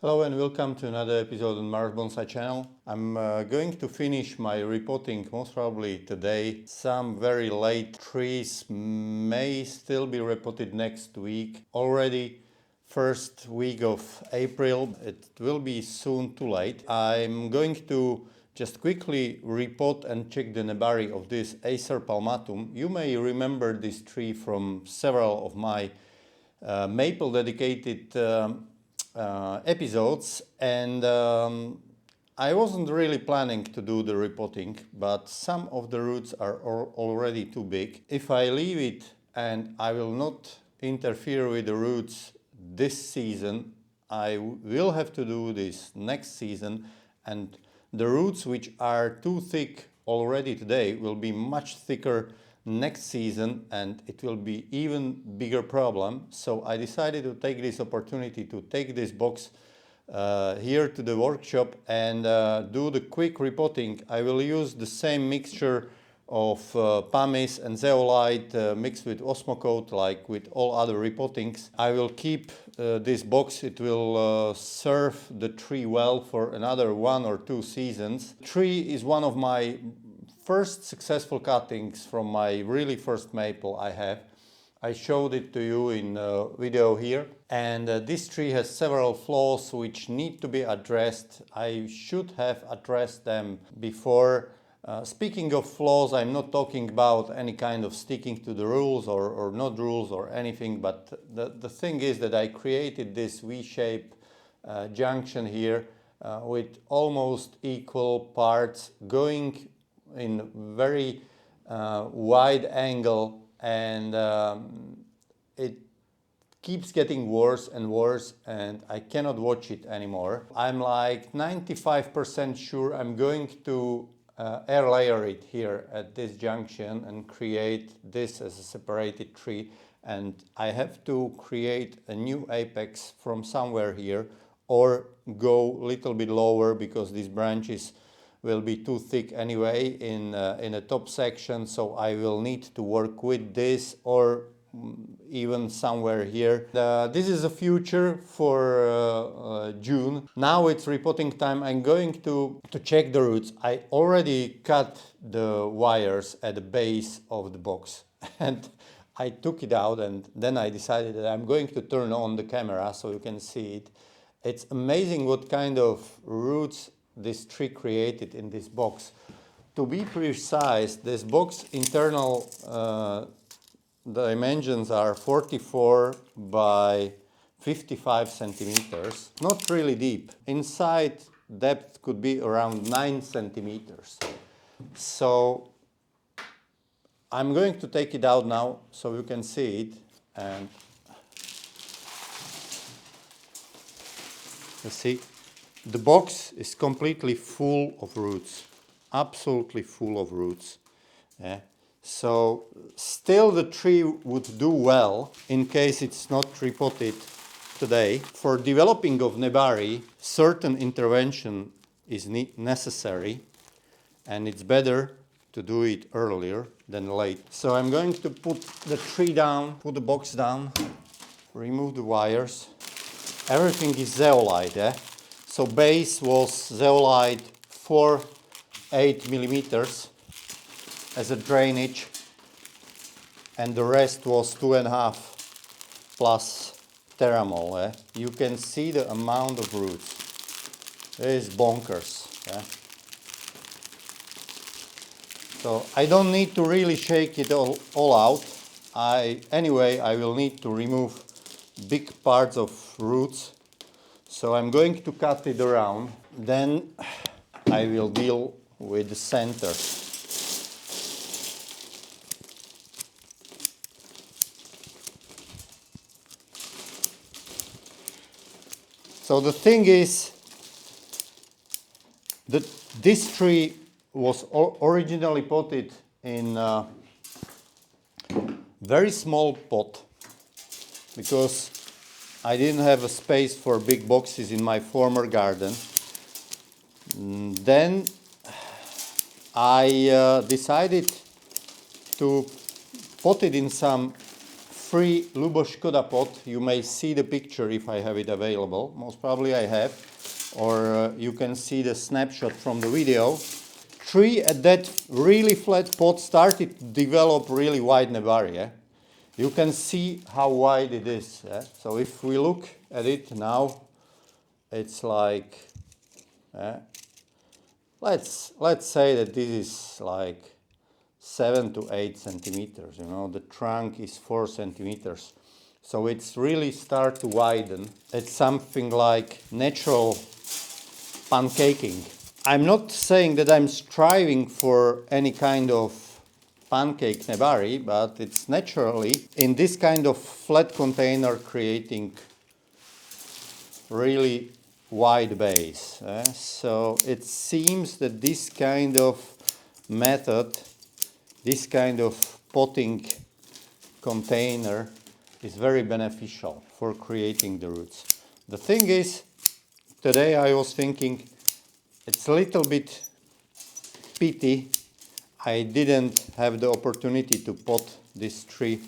Hello and welcome to another episode on Mars Bonsai channel. I'm going to finish my repotting most probably today. Some very late trees may still be repotted next week. Already first week of April, it will be soon too late. I'm going to just quickly repot and check the Nebari of this Acer palmatum. You may remember this tree from several of my maple dedicated episodes, and I wasn't really planning to do the repotting, but some of the roots are already too big. If I leave it and I will not interfere with the roots this season, I will have to do this next season, and the roots which are too thick already today will be much thicker next season, and it will be even bigger problem. So I decided to take this opportunity to take this box here to the workshop and do the quick repotting. I will use the same mixture of pumice and zeolite mixed with osmocote like with all other repottings. I will keep this box. It will serve the tree well for another 1 or 2 seasons. Tree is one of my first successful cuttings from my really first maple I have. I showed it to you in a video here, and this tree has several flaws which need to be addressed. I should have addressed them before. Speaking of flaws, I'm not talking about any kind of sticking to the rules or not rules or anything, but the thing is that I created this V-shape junction here with almost equal parts going in very wide angle, and it keeps getting worse and worse, and I cannot watch it anymore. I'm like 95% sure I'm going to air layer it here at this junction and create this as a separated tree, and I have to create a new apex from somewhere here or go a little bit lower because these branches will be too thick anyway in a top section, so I will need to work with this or even somewhere here. This is a future for June. Now it's repotting time. I'm going to check the roots. I already cut the wires at the base of the box and I took it out, and then I decided that I'm going to turn on the camera so you can see it. It's amazing what kind of roots this tree created in this box. To be precise, this box internal dimensions are 44 by 55 centimeters. Not really deep. Inside depth could be around 9 centimeters. So I'm going to take it out now so you can see it, and you see the box is completely full of roots, absolutely full of roots. Yeah. So still the tree would do well in case it's not repotted today. For developing of Nebari, certain intervention is necessary, and it's better to do it earlier than late. So I'm going to put the tree down, put the box down, remove the wires. Everything is zeolite. So base was zeolite 4-8 millimeters as a drainage, and the rest was 2.5 plus Terramol. You can see the amount of roots. It is bonkers. So I don't need to really shake it all out. Anyway, I will need to remove big parts of roots. So I'm going to cut it around, then I will deal with the center. So the thing is that this tree was originally potted in a very small pot because I didn't have a space for big boxes in my former garden. Then I decided to pot it in some free Luboshkoda pot. You may see the picture if I have it available. Most probably I have. Or you can see the snapshot from the video. Tree at that really flat pot started to develop really wide Nebari. Yeah? You can see how wide it is. Yeah? So if we look at it now, it's like, let's say that this is like 7 to 8 centimeters. You know, the trunk is 4 centimeters. So it's really start to widen. It's something like natural pancaking. I'm not saying that I'm striving for any kind of pancake Nebari, but it's naturally in this kind of flat container creating really wide base. So it seems that this kind of method, this kind of potting container is very beneficial for creating the roots. The thing is, today I was thinking it's a little bit pity I didn't have the opportunity to pot this tree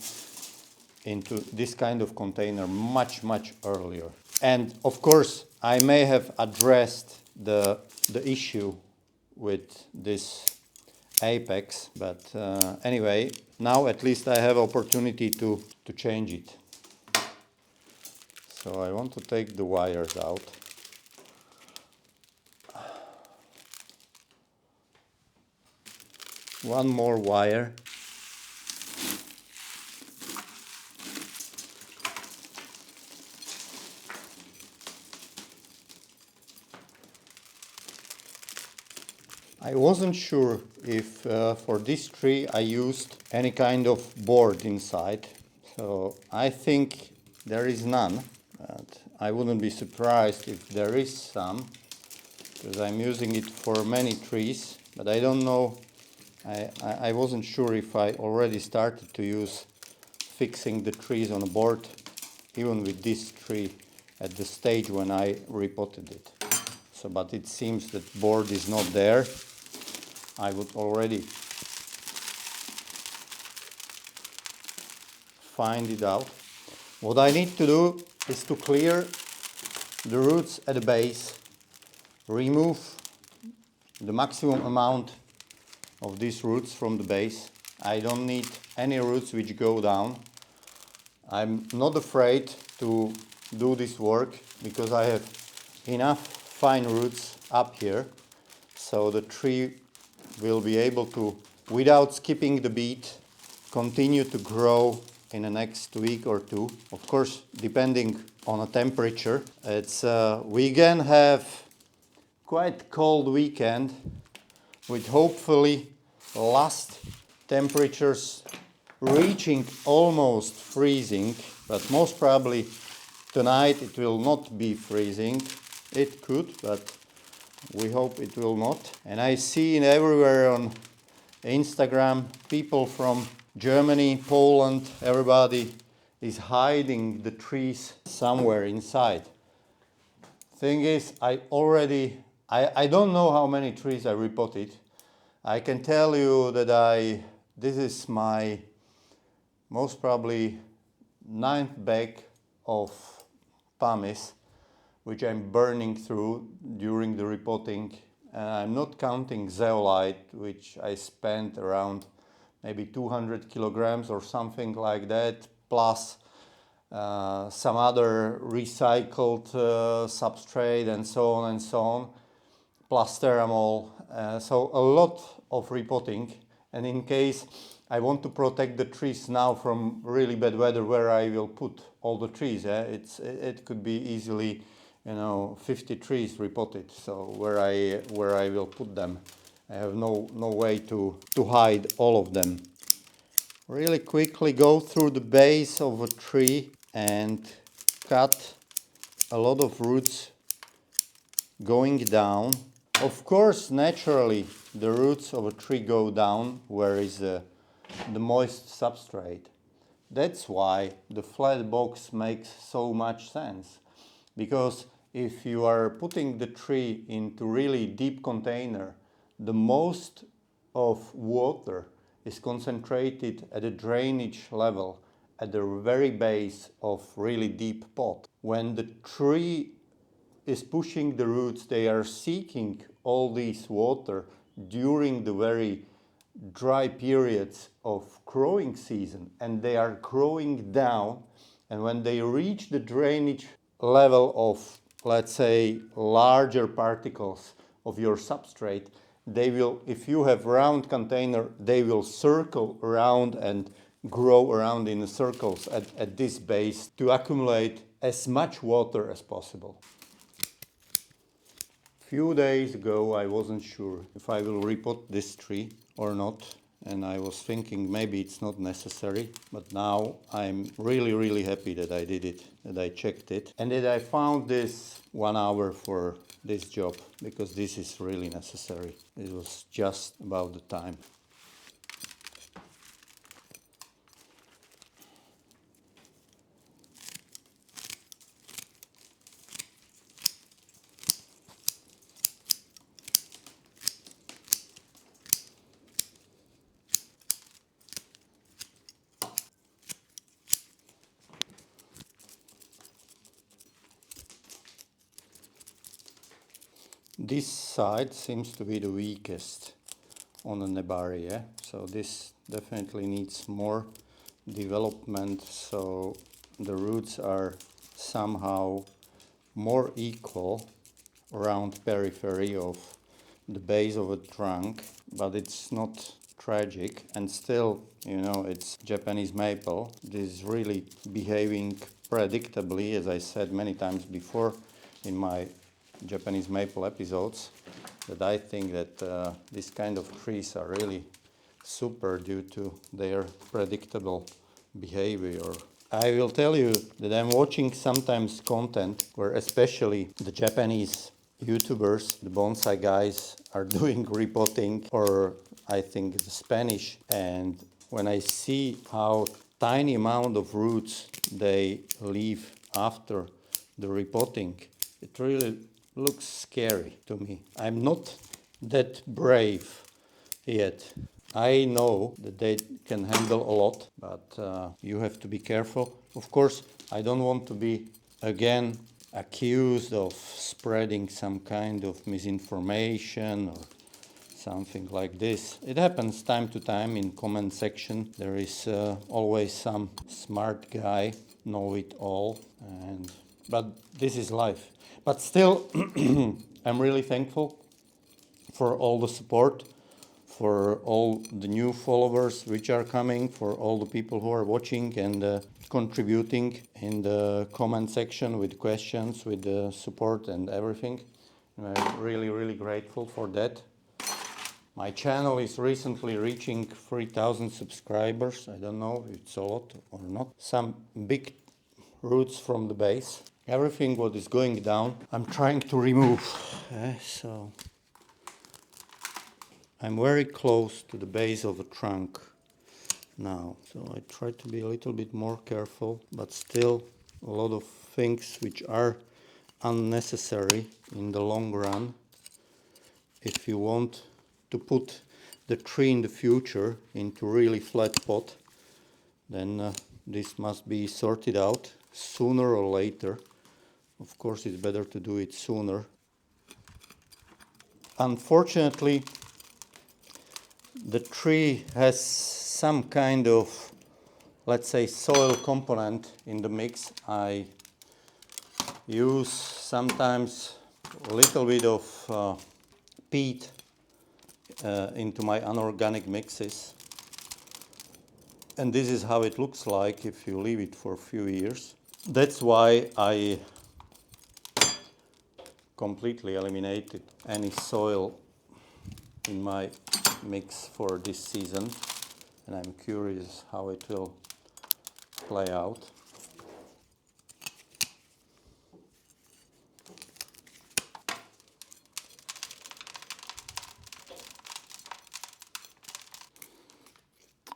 into this kind of container much earlier. And of course I may have addressed the issue with this apex, but anyway, now at least I have opportunity to change it. So I want to take the wires out. One more wire. I wasn't sure if for this tree I used any kind of board inside, so I think there is none, but I wouldn't be surprised if there is some, because I'm using it for many trees, but I don't know, I wasn't sure if I already started to use fixing the trees on a board, even with this tree at the stage when I repotted it. So, but it seems that board is not there. I would already find it out. What I need to do is to clear the roots at the base, remove the maximum amount of these roots from the base. I don't need any roots which go down. I'm not afraid to do this work because I have enough fine roots up here, so the tree will be able to, without skipping the beat, continue to grow in the next week or two. Of course, depending on the temperature. It's we again have quite cold weekend with hopefully last temperatures reaching almost freezing, but most probably tonight it will not be freezing. It could, but we hope it will not. And I see everywhere on Instagram people from Germany, Poland, everybody is hiding the trees somewhere inside. Thing is, I don't know how many trees I repotted. I can tell you that this is my most probably 9th bag of pumice, which I'm burning through during the repotting. I'm not counting zeolite, which I spent around maybe 200 kilograms or something like that, plus some other recycled substrate and so on, plus Theramol. So a lot of repotting. And in case I want to protect the trees now from really bad weather, where I will put all the trees, it could be easily 50 trees repotted. So where I will put them, I have no way to hide all of them. Really quickly go through the base of a tree and cut a lot of roots going down. Of course, naturally, the roots of a tree go down where is the moist substrate. That's why the flat box makes so much sense. Because if you are putting the tree into really deep container, the most of water is concentrated at a drainage level at the very base of really deep pot. When the tree is pushing the roots, they are seeking all this water during the very dry periods of growing season, and they are growing down, and when they reach the drainage level of, let's say, larger particles of your substrate, they will, if you have round container, they will circle around and grow around in circles at this base to accumulate as much water as possible. Few days ago I wasn't sure if I will repot this tree or not, and I was thinking maybe it's not necessary, but now I'm really happy that I did it, that I checked it, and that I found this 1 hour for this job, because this is really necessary. It was just about the time. This side seems to be the weakest on the Nebari, yeah? So this definitely needs more development, so the roots are somehow more equal around periphery of the base of a trunk, but it's not tragic, and still, you know, it's Japanese maple. This is really behaving predictably, as I said many times before in my Japanese maple episodes, that I think that this kind of trees are really super due to their predictable behavior. I will tell you that I'm watching sometimes content where especially the Japanese YouTubers, the bonsai guys, are doing repotting, or I think the Spanish, and when I see how tiny amount of roots they leave after the repotting, it really looks scary to me. I'm not that brave yet. I know that they can handle a lot, but you have to be careful. Of course, I don't want to be again accused of spreading some kind of misinformation or something like this. It happens time to time in comment section. There is always some smart guy, know it all, but this is life. But still, I'm really thankful for all the support, for all the new followers which are coming, for all the people who are watching and contributing in the comment section with questions, with the support and everything. I'm really grateful for that. My channel is recently reaching 3,000 subscribers. I don't know if it's a lot or not. Some big roots from the base. Everything what is going down, I'm trying to remove. So I'm very close to the base of a trunk now. So I try to be a little bit more careful, but still a lot of things which are unnecessary in the long run. If you want to put the tree in the future into really flat pot, then this must be sorted out sooner or later. Of course, it's better to do it sooner. Unfortunately, the tree has some kind of, let's say, soil component in the mix. I use sometimes a little bit of peat into my unorganic mixes. And this is how it looks like if you leave it for a few years. That's why I completely eliminated any soil in my mix for this season, and I'm curious how it will play out.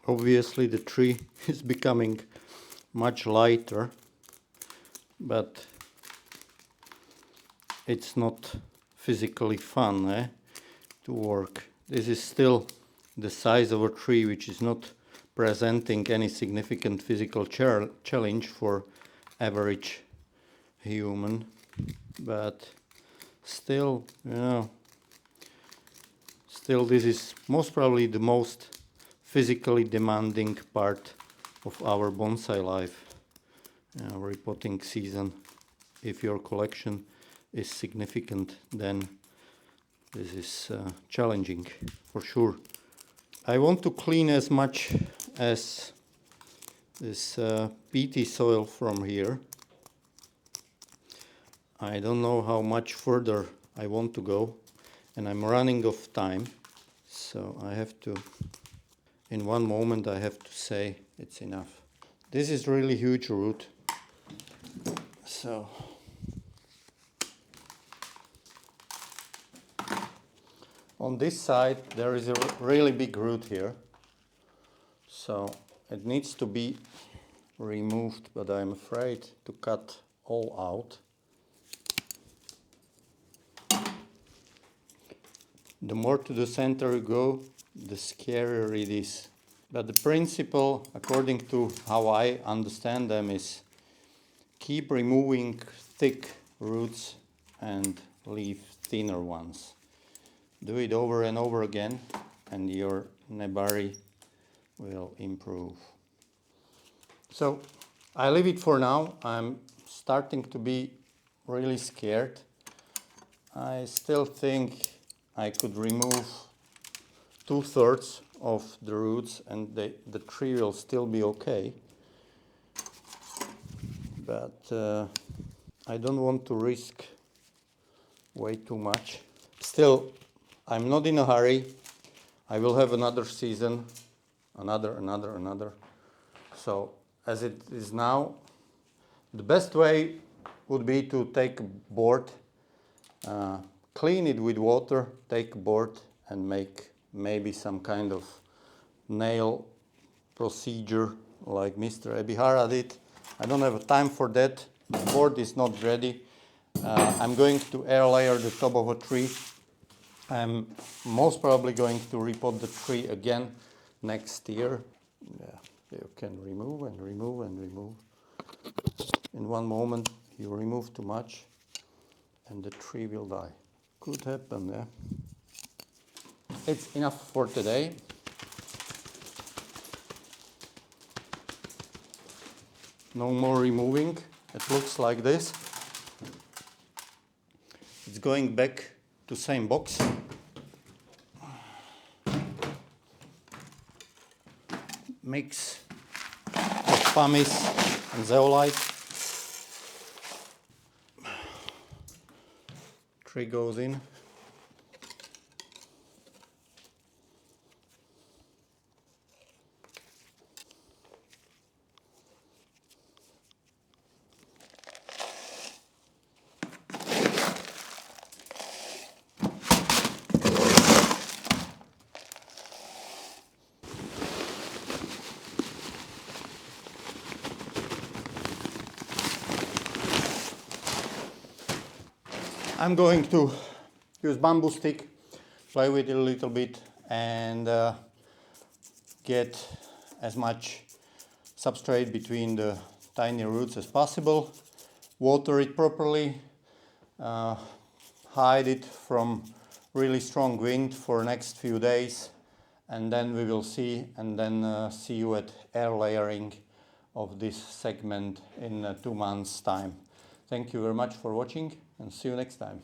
Obviously the tree is becoming much lighter, but it's not physically fun to work. This is still the size of a tree which is not presenting any significant physical challenge for average human, but still, still this is most probably the most physically demanding part of our bonsai life, repotting season. If your collection is significant, then this is challenging for sure. I want to clean as much as this peaty soil from here. I don't know how much further I want to go, and I'm running out of time, so I have to, in one moment I have to say it's enough. This is really huge root, so on this side there is a really big root here, so it needs to be removed, but I'm afraid to cut all out. The more to the center you go, the scarier it is. But the principle, according to how I understand them, is keep removing thick roots and leave thinner ones. Do it over and over again, and your Nebari will improve. So I leave it for now. I'm starting to be really scared. I still think I could remove 2/3 of the roots and the tree will still be okay. But I don't want to risk way too much. Still, I'm not in a hurry. I will have another season, another. So as it is now, the best way would be to take a board, clean it with water, take a board and make maybe some kind of nail procedure like Mr. Ebihara did. I don't have time for that. The board is not ready. I'm going to air layer the top of a tree. I'm most probably going to repot the tree again next year. Yeah, you can remove and remove and remove. In one moment you remove too much and the tree will die. Could happen, yeah. It's enough for today. No more removing. It looks like this. It's going back to same box. Mix of pumice and zeolite. Tree goes in. I'm going to use bamboo stick, play with it a little bit and get as much substrate between the tiny roots as possible. Water it properly, hide it from really strong wind for next few days, and then we will see you at air layering of this segment in 2 months' time. Thank you very much for watching and see you next time.